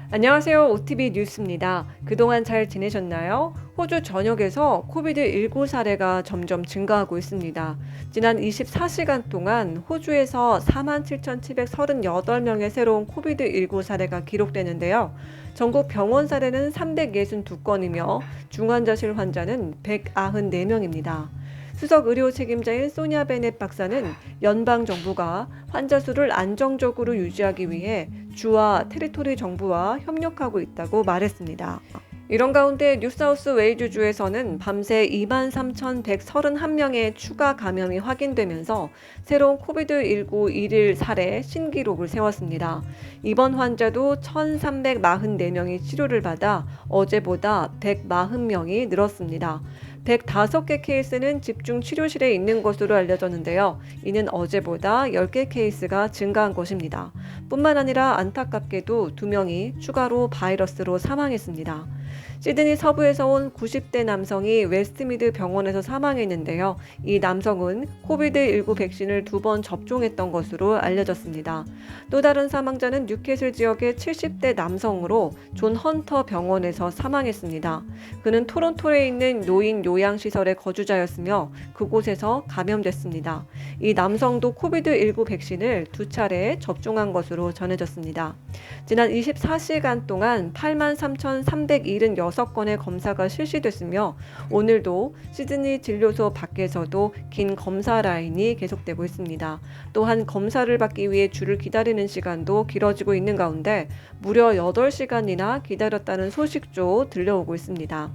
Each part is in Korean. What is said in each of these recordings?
안녕하세요. OTV 뉴스입니다. 그동안 잘 지내셨나요? 호주 전역에서 코비드19 사례가 점점 증가하고 있습니다. 지난 24시간 동안 호주에서 47,738명의 새로운 코비드19 사례가 기록되는데요. 전국 병원 사례는 362건이며 중환자실 환자는 194명입니다. 수석 의료 책임자인 소니아 베넷 박사는 연방 정부가 환자 수를 안정적으로 유지하기 위해 주와 테리토리 정부와 협력하고 있다고 말했습니다. 이런 가운데 뉴사우스 웨일즈주에서는 밤새 23,131명의 추가 감염이 확인되면서 새로운 코비드19 일일 사례 신기록을 세웠습니다. 입원 환자도 1,344명이 치료를 받아 어제보다 140명이 늘었습니다. 105개 케이스는 집중 치료실에 있는 것으로 알려졌는데요. 이는 어제보다 10개 케이스가 증가한 것입니다. 뿐만 아니라 안타깝게도 2명이 추가로 바이러스로 사망했습니다. 시드니 서부에서 온 90대 남성이 웨스트미드 병원에서 사망했는데요. 이 남성은 코비드19 백신을 2번 접종했던 것으로 알려졌습니다. 또 다른 사망자는 뉴캐슬 지역의 70대 남성으로 존 헌터 병원에서 사망했습니다. 그는 토론토에 있는 노인 요양시설의 거주자였으며 그곳에서 감염됐습니다. 이 남성도 코비드19 백신을 2차례 접종한 것으로 전해졌습니다. 지난 24시간 동안 83,376건의 검사가 실시됐으며 오늘도 시드니 진료소 밖에서도 긴 검사 라인이 계속되고 있습니다. 또한 검사를 받기 위해 줄을 기다리는 시간도 길어지고 있는 가운데 무려 8시간이나 기다렸다는 소식도 들려오고 있습니다.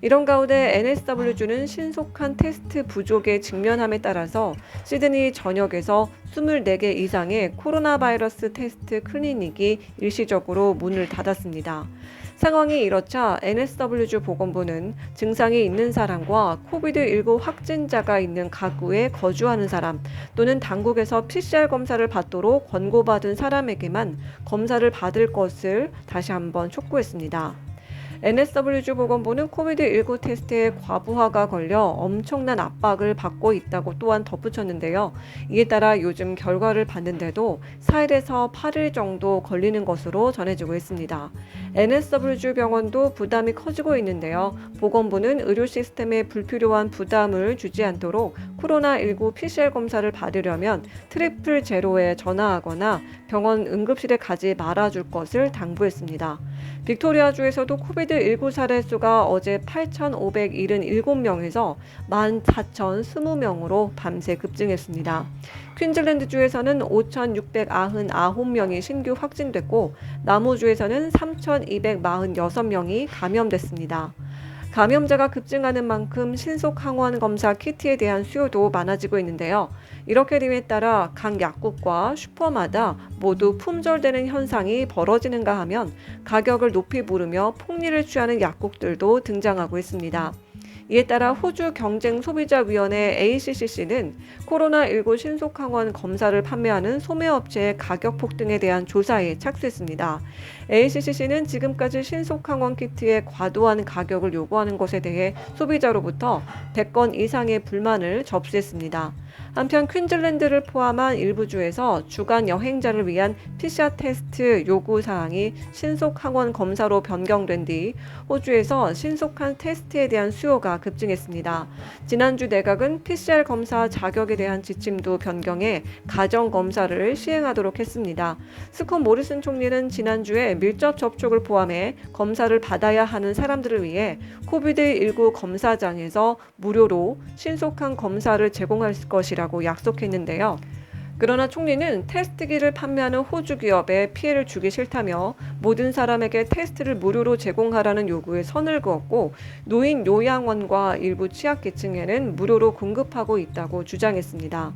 이런 가운데 NSW주는 신속한 테스트 부족에 직면함에 따라서 시드니 전역에서 24개 이상의 코로나 바이러스 테스트 클리닉이 일시적으로 문을 닫았습니다. 상황이 이렇자 NSW주 보건부는 증상이 있는 사람과 코비드19 확진자가 있는 가구에 거주하는 사람 또는 당국에서 PCR 검사를 받도록 권고받은 사람에게만 검사를 받을 것을 다시 한번 촉구했습니다. NSW주 보건부는 코비드19 테스트에 과부하가 걸려 엄청난 압박을 받고 있다고 또한 덧붙였는데요. 이에 따라 요즘 결과를 봤는데도 4일에서 8일 정도 걸리는 것으로 전해지고 있습니다. NSW주 병원도 부담이 커지고 있는데요. 보건부는 의료 시스템에 불필요한 부담을 주지 않도록 코로나19 PCR 검사를 받으려면 트리플 제로에 전화하거나 병원 응급실에 가지 말아줄 것을 당부했습니다. 빅토리아주에서도 코비드19 사례 수가 어제 8,577명에서 14,020명으로 밤새 급증했습니다. 퀸즐랜드주에서는 5,699명이 신규 확진됐고 나무주에서는 3,246명이 감염됐습니다. 감염자가 급증하는 만큼 신속 항원 검사 키트에 대한 수요도 많아지고 있는데요. 이렇게 됨에 따라 각 약국과 슈퍼마다 모두 품절되는 현상이 벌어지는가 하면 가격을 높이 부르며 폭리를 취하는 약국들도 등장하고 있습니다. 이에 따라 호주 경쟁소비자위원회 ACCC는 코로나19 신속항원 검사를 판매하는 소매업체의 가격 폭등에 대한 조사에 착수했습니다. ACCC는 지금까지 신속항원 키트의 과도한 가격을 요구하는 것에 대해 소비자로부터 100건 이상의 불만을 접수했습니다. 한편 퀸즐랜드를 포함한 일부 주에서 주간 여행자를 위한 PCR 테스트 요구 사항이 신속 항원 검사로 변경된 뒤 호주에서 신속한 테스트에 대한 수요가 급증했습니다. 지난주 내각은 PCR 검사 자격에 대한 지침도 변경해 가정 검사를 시행하도록 했습니다. 스콧 모리슨 총리는 지난주에 밀접 접촉을 포함해 검사를 받아야 하는 사람들을 위해 코비드19 검사장에서 무료로 신속한 검사를 제공할 것이라고 약속했는데요. 그러나 총리는 테스트기를 판매하는 호주 기업에 피해를 주기 싫다며 모든 사람에게 테스트를 무료로 제공하라는 요구에 선을 그었고 노인 요양원과 일부 취약계층에는 무료로 공급하고 있다고 주장했습니다.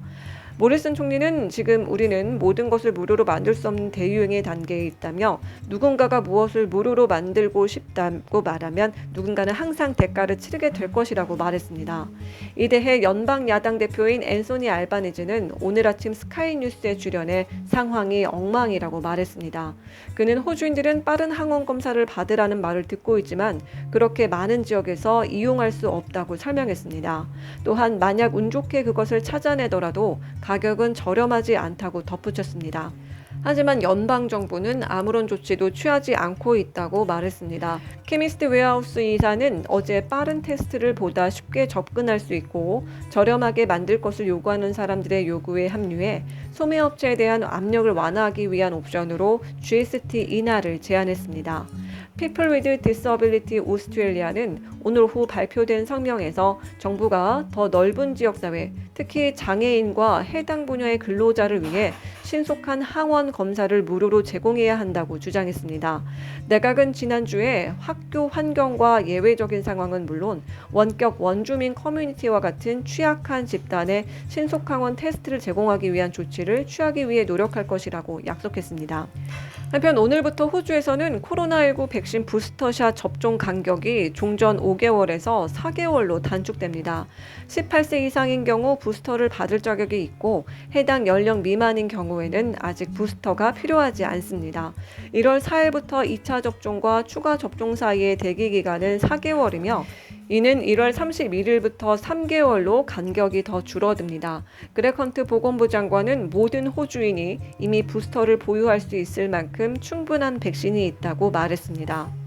모리슨 총리는 지금 우리는 모든 것을 무료로 만들 수 없는 대유행의 단계에 있다며 누군가가 무엇을 무료로 만들고 싶다고 말하면 누군가는 항상 대가를 치르게 될 것이라고 말했습니다. 이 대해 연방 야당 대표인 앤소니 알바니지는 오늘 아침 스카이뉴스에 출연해 상황이 엉망이라고 말했습니다. 그는 호주인들은 빠른 항원 검사를 받으라는 말을 듣고 있지만 그렇게 많은 지역에서 이용할 수 없다고 설명했습니다. 또한 만약 운 좋게 그것을 찾아내더라도 가격은 저렴하지 않다고 덧붙였습니다. 하지만 연방정부는 아무런 조치도 취하지 않고 있다고 말했습니다. 케미스트 웨어하우스 이사는 어제 빠른 테스트를 보다 쉽게 접근할 수 있고 저렴하게 만들 것을 요구하는 사람들의 요구에 합류해 소매업체에 대한 압력을 완화하기 위한 옵션으로 GST 인하를 제안했습니다. People with Disability Australia는 오늘 오후 발표된 성명에서 정부가 더 넓은 지역사회, 특히 장애인과 해당 분야의 근로자를 위해 신속한 항원 검사를 무료로 제공해야 한다고 주장했습니다. 내각은 지난주에 학교 환경과 예외적인 상황은 물론 원격 원주민 커뮤니티와 같은 취약한 집단에 신속 항원 테스트를 제공하기 위한 조치를 취하기 위해 노력할 것이라고 약속했습니다. 한편 오늘부터 호주에서는 코로나19 백신 부스터샷 접종 간격이 종전 5개월에서 4개월로 단축됩니다. 18세 이상인 경우 부스터를 받을 자격이 있고 해당 연령 미만인 경우에는 아직 부스터가 필요하지 않습니다. 1월 4일부터 2차 접종과 추가 접종 사이의 대기 기간은 4개월이며 이는 1월 31일부터 3개월로 간격이 더 줄어듭니다. 그렉 헌트 보건부 장관은 모든 호주인이 이미 부스터를 보유할 수 있을 만큼 충분한 백신이 있다고 말했습니다.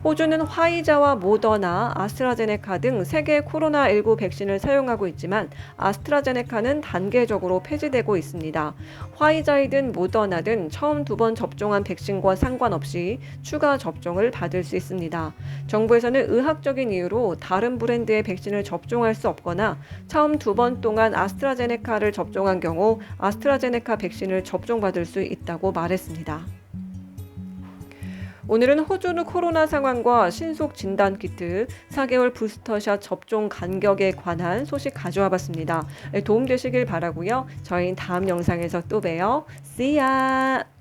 호주는 화이자와 모더나, 아스트라제네카 등 3개 코로나19 백신을 사용하고 있지만 아스트라제네카는 단계적으로 폐지되고 있습니다. 화이자이든 모더나든 처음 2번 접종한 백신과 상관없이 추가 접종을 받을 수 있습니다. 정부에서는 의학적인 이유로 다른 브랜드의 백신을 접종할 수 없거나 처음 2번 동안 아스트라제네카를 접종한 경우 아스트라제네카 백신을 접종받을 수 있다고 말했습니다. 오늘은 호주 코로나 상황과 신속 진단 키트, 4개월 부스터샷 접종 간격에 관한 소식 가져와 봤습니다. 도움되시길 바라고요. 저희는 다음 영상에서 또 봬요. See ya!